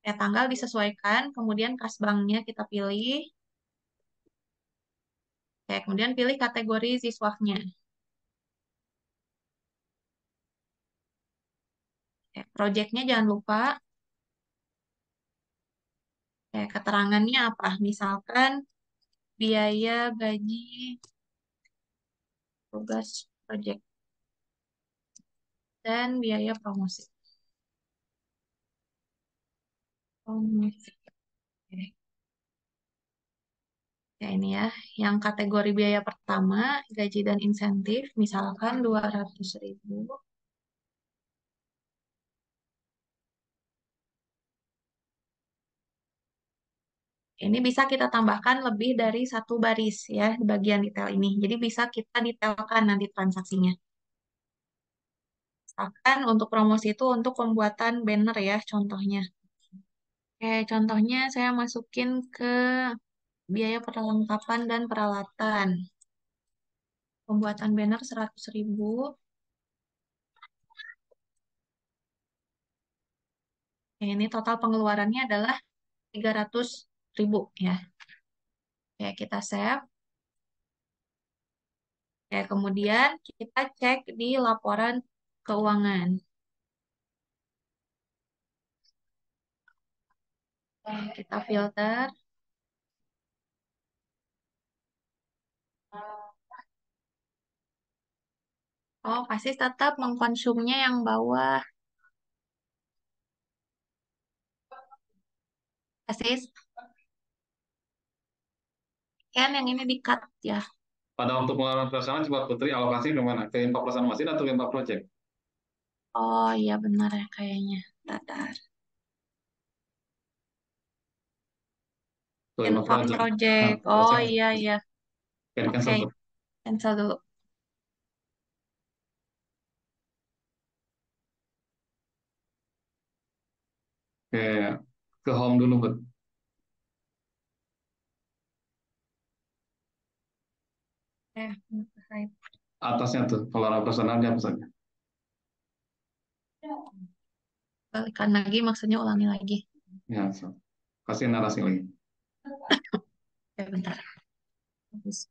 ya, tanggal disesuaikan, kemudian kas banknya kita pilih, ya, kemudian pilih kategori siswafnya. Ya, projectnya jangan lupa, ya, keterangannya apa? Misalkan biaya gaji tugas project dan biaya promosi. Promosi. Oke. Ya, ini ya, yang kategori biaya pertama, gaji dan insentif, misalkan 200.000. Ini bisa kita tambahkan lebih dari satu baris ya di bagian detail ini. Jadi bisa kita detailkan nanti transaksinya. Misalkan untuk promosi itu untuk pembuatan banner ya contohnya. Oke, contohnya saya masukin ke biaya perlengkapan dan peralatan. Pembuatan banner 100.000. Ini total pengeluarannya adalah 300.000 ya. Ya, kita save. Ya, kemudian kita cek di laporan keuangan. Kita filter. Oh, pasti tetap mengkonsumnya yang bawah. Pasti kan yang ini di-cut ya.
Pada waktu pengeluaran operasional, coba Putri alokasi kemana? Ke infak operasional masjid atau ke infak project?
Oh iya benar ya kayaknya. Datar.
Ke infak
Info
project. Nah,
project. Oh
project
iya iya.
kayak di
Oke,
cancel tuh.
cancel dulu.
Oke. ke home dulu, Bud.
Right.
Atasnya tuh, pengeluaran operasional dia misalnya.
Balikan lagi, maksudnya ulangi lagi.
Ya, so. Kasih narasi lagi.
Ya, bentar. Bagus.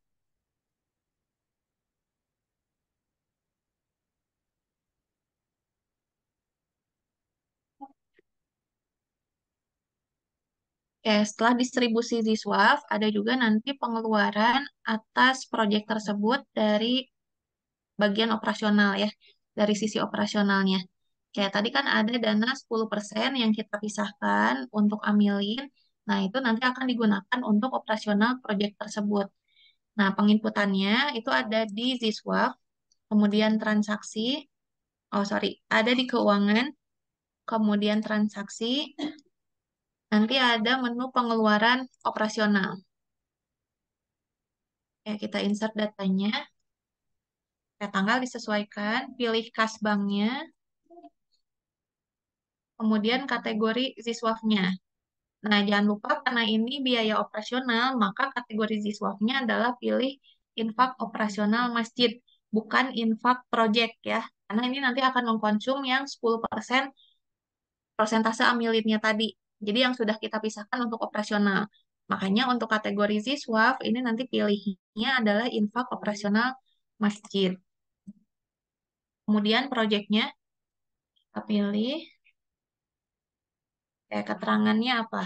Oke, setelah distribusi Ziswaf, ada juga nanti pengeluaran atas proyek tersebut dari bagian operasional ya, dari sisi operasionalnya. Kayak tadi kan ada dana 10% yang kita pisahkan untuk amilin. Nah, itu nanti akan digunakan untuk operasional proyek tersebut. Nah, penginputannya itu ada di Ziswaf, kemudian transaksi, oh sorry, ada di keuangan, kemudian transaksi, nanti ada menu pengeluaran operasional. Ya, kita insert datanya, ya, tanggal disesuaikan, pilih kas banknya, kemudian kategori Ziswaf-nya. Nah, jangan lupa karena ini biaya operasional, maka kategori Ziswaf-nya adalah pilih infak operasional masjid, bukan infak project ya. Karena ini nanti akan mengkonsum yang 10% persentase amilinnya tadi. Jadi yang sudah kita pisahkan untuk operasional. Makanya untuk kategori Ziswaf, ini nanti pilihnya adalah infak operasional masjid. Kemudian proyeknya kita pilih, keterangannya apa?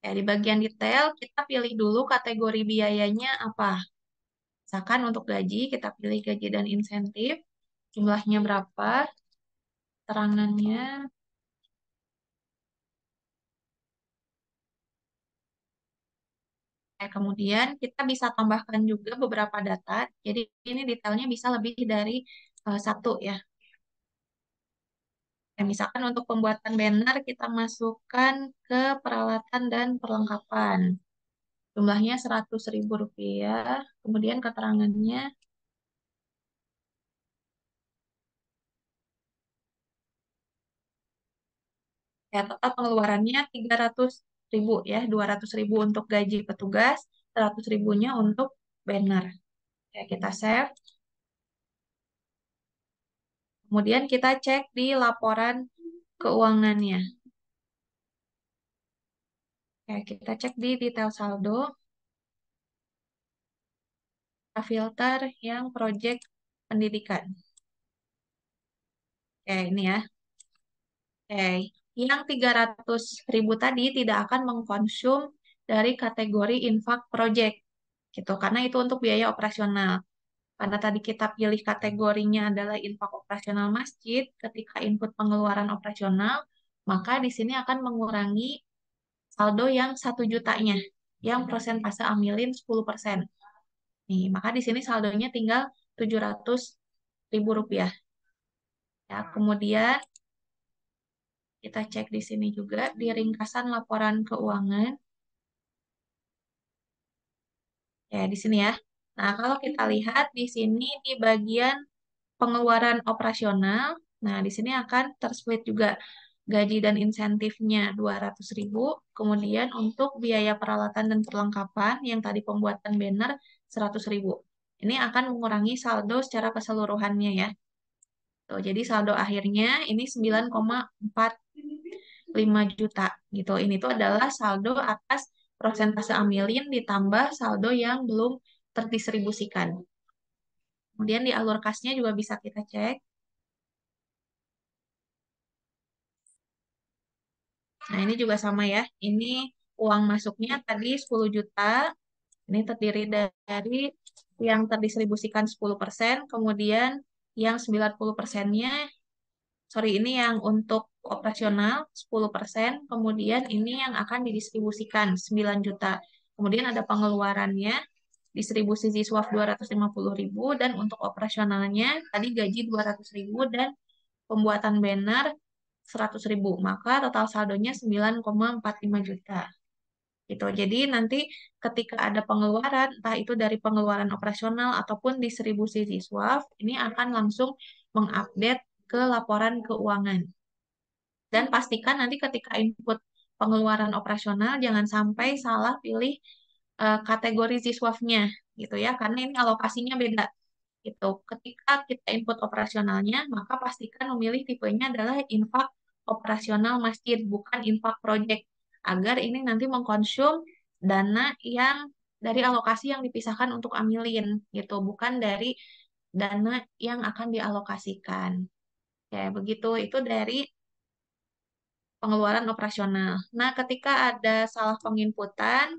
Ya, di bagian detail, kita pilih dulu kategori biayanya apa. Misalkan untuk gaji, kita pilih gaji dan insentif. Jumlahnya berapa, terangannya. Kemudian kita bisa tambahkan juga beberapa data. Jadi ini detailnya bisa lebih dari satu ya. Misalkan untuk pembuatan banner, kita masukkan ke peralatan dan perlengkapan. Jumlahnya Rp100.000. Kemudian keterangannya, ya total pengeluarannya 300.000 ya, 200.000 untuk gaji petugas, 100.000-nya untuk banner. Ya, kita save. Kemudian kita cek di laporan keuangannya. Ya, kita cek di detail saldo, kita filter yang project pendidikan. Oke, ini ya. Oke, yang 300.000 tadi tidak akan mengkonsum dari kategori infak project, gitu, karena itu untuk biaya operasional. Karena tadi kita pilih kategorinya adalah infak operasional masjid, ketika input pengeluaran operasional, maka di sini akan mengurangi saldo yang 1 jutanya, yang persentase amilin 10%. Nih, maka di sini saldonya tinggal Rp700.000. Ya, kemudian kita cek di sini juga di ringkasan laporan keuangan. Ya, di sini ya. Nah, kalau kita lihat di sini di bagian pengeluaran operasional, nah di sini akan tersplit juga gaji dan insentifnya 200.000, kemudian untuk biaya peralatan dan perlengkapan yang tadi pembuatan banner 100.000. Ini akan mengurangi saldo secara keseluruhannya ya. Tuh, jadi saldo akhirnya ini 9,45 juta gitu. Ini tuh adalah saldo atas persentase amilin ditambah saldo yang belum terdistribusikan. Kemudian di alur kasnya juga bisa kita cek. Nah, ini juga sama ya. Ini uang masuknya tadi 10 juta. Ini terdiri dari yang terdistribusikan 10%, kemudian yang 90%-nya, sorry, ini yang untuk operasional 10%, kemudian ini yang akan didistribusikan 9 juta. Kemudian ada pengeluarannya, distribusi Ziswaf 250.000, dan untuk operasionalnya tadi gaji 200.000 dan pembuatan banner 100.000. Maka total saldonya 9,45 juta. gitu. Jadi nanti ketika ada pengeluaran, entah itu dari pengeluaran operasional ataupun distribusi siswa, ini akan langsung mengupdate ke laporan keuangan. Dan pastikan nanti ketika input pengeluaran operasional jangan sampai salah pilih kategori siswafnya gitu ya, karena ini alokasinya beda gitu. Ketika kita input operasionalnya, maka pastikan memilih tipenya adalah infak operasional masjid, bukan infak project, agar ini nanti mengkonsum dana yang dari alokasi yang dipisahkan untuk amilin gitu, bukan dari dana yang akan dialokasikan. Ya, begitu. Itu dari pengeluaran operasional. Nah, ketika ada salah penginputan,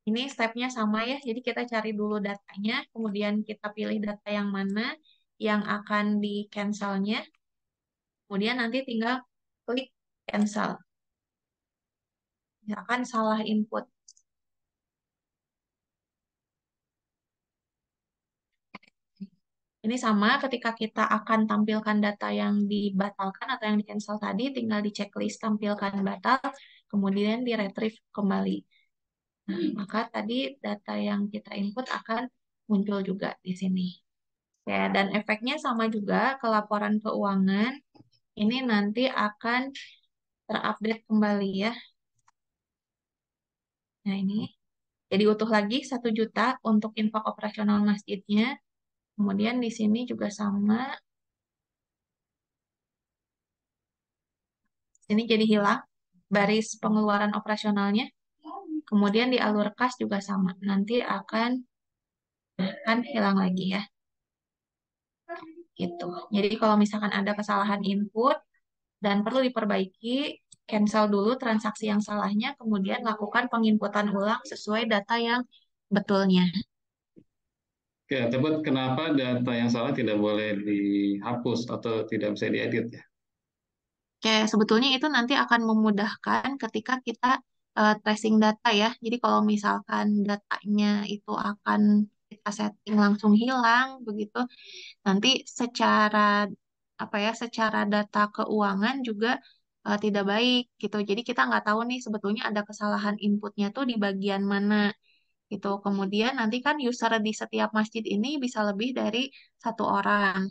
ini stepnya sama ya. Jadi kita cari dulu datanya, kemudian kita pilih data yang mana yang akan di cancelnya, kemudian nanti tinggal klik cancel. Misalkan salah input. Ini sama ketika kita akan tampilkan data yang dibatalkan atau yang di cancel tadi, tinggal di checklist tampilkan batal, kemudian di retrieve kembali. Nah, maka tadi data yang kita input akan muncul juga di sini. Ya, dan efeknya sama juga ke laporan keuangan. Ini nanti akan terupdate kembali ya. Nah, ini jadi utuh lagi 1 juta untuk infak operasional masjidnya. Kemudian di sini juga sama. Sini jadi hilang baris pengeluaran operasionalnya. Kemudian di alur kas juga sama. Nanti akan hilang lagi ya. Gitu. Jadi kalau misalkan ada kesalahan input dan perlu diperbaiki, cancel dulu transaksi yang salahnya, kemudian lakukan penginputan ulang sesuai data yang betulnya.
Oke, tapi kenapa data yang salah tidak boleh dihapus atau tidak bisa diedit ya?
Kayak sebetulnya itu nanti akan memudahkan ketika kita tracing data ya. Jadi kalau misalkan datanya itu akan kita setting langsung hilang begitu, nanti secara apa ya, secara data keuangan juga tidak baik gitu. Jadi kita nggak tahu nih sebetulnya ada kesalahan inputnya tuh di bagian mana gitu. Kemudian nanti kan user di setiap masjid ini bisa lebih dari 1 orang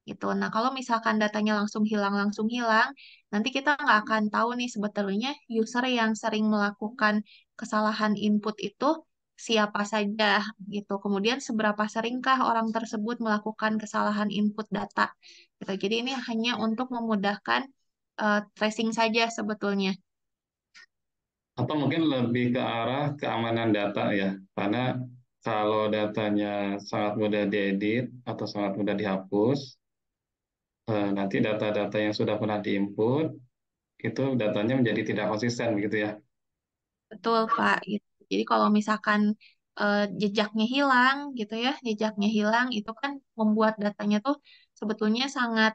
gitu. Nah, kalau misalkan datanya langsung hilang, nanti kita nggak akan tahu nih sebetulnya user yang sering melakukan kesalahan input itu siapa saja gitu. Kemudian seberapa seringkah orang tersebut melakukan kesalahan input data gitu. Jadi ini hanya untuk memudahkan tracing saja sebetulnya.
Atau mungkin lebih ke arah keamanan data ya, karena kalau datanya sangat mudah diedit atau sangat mudah dihapus, nanti data-data yang sudah pernah diinput itu datanya menjadi tidak konsisten begitu ya.
Betul, Pak. Gitu. Jadi kalau misalkan jejaknya hilang gitu ya, jejaknya hilang itu kan membuat datanya tuh sebetulnya sangat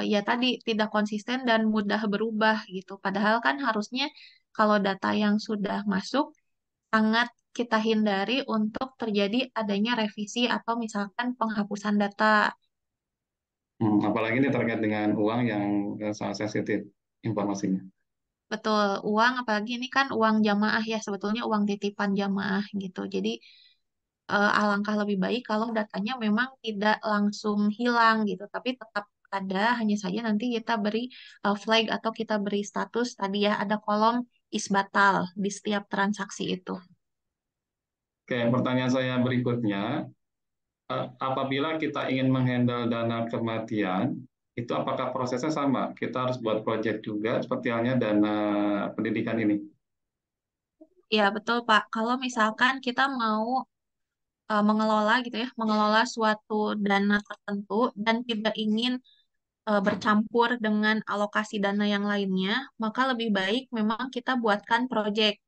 ya tadi tidak konsisten dan mudah berubah gitu. Padahal kan harusnya kalau data yang sudah masuk sangat kita hindari untuk terjadi adanya revisi atau misalkan penghapusan data.
Apalagi ini terkait dengan uang yang sangat sensitif informasinya.
Betul, uang apalagi ini kan uang jamaah ya, sebetulnya uang titipan jamaah gitu. Jadi alangkah lebih baik kalau datanya memang tidak langsung hilang gitu, tapi tetap ada, hanya saja nanti kita beri flag atau kita beri status tadi ya, ada kolom isbatal di setiap transaksi itu.
Oke, pertanyaan saya berikutnya, apabila kita ingin menghandle dana kematian, itu apakah prosesnya sama? Kita harus buat project juga seperti halnya dana pendidikan ini.
Ya, betul Pak. Kalau misalkan kita mau mengelola gitu ya, mengelola suatu dana tertentu dan tidak ingin bercampur dengan alokasi dana yang lainnya, maka lebih baik memang kita buatkan proyek.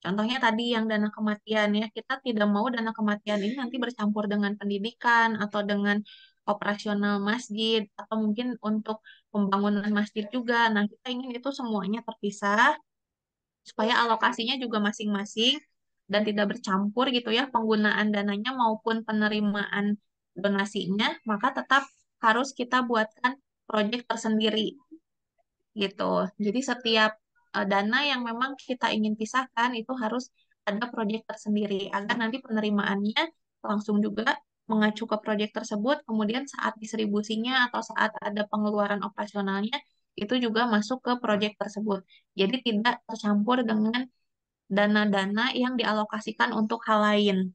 Contohnya tadi yang dana kematian ya, kita tidak mau dana kematian ini nanti bercampur dengan pendidikan atau dengan operasional masjid atau mungkin untuk pembangunan masjid juga. Nah, kita ingin itu semuanya terpisah supaya alokasinya juga masing-masing dan tidak bercampur gitu ya penggunaan dananya maupun penerimaan donasinya, maka tetap harus kita buatkan proyek tersendiri gitu. Jadi setiap dana yang memang kita ingin pisahkan itu harus ada proyek tersendiri agar nanti penerimaannya langsung juga mengacu ke proyek tersebut, kemudian saat distribusinya atau saat ada pengeluaran operasionalnya itu juga masuk ke proyek tersebut. Jadi tidak tercampur dengan dana-dana yang dialokasikan untuk hal lain.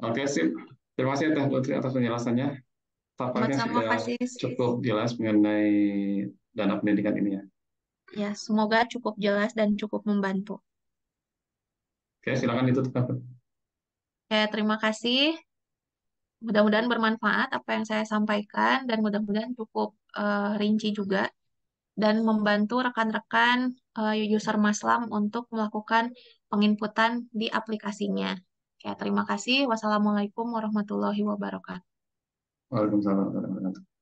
Oke, sip. Terima kasih Teh Lutfi atas penjelasannya. Tampaknya
Sama-sama
sudah
Kak Sis.
cukup jelas mengenai dana pendidikan ini ya.
Ya, semoga cukup jelas dan cukup membantu.
Oke, silakan itu.
Oke, terima kasih. Mudah-mudahan bermanfaat apa yang saya sampaikan dan mudah-mudahan cukup rinci juga dan membantu rekan-rekan user Maslam untuk melakukan penginputan di aplikasinya. Oke, terima kasih. Wassalamualaikum warahmatullahi wabarakatuh.
Waalaikumsalam warahmatullahi wabarakatuh.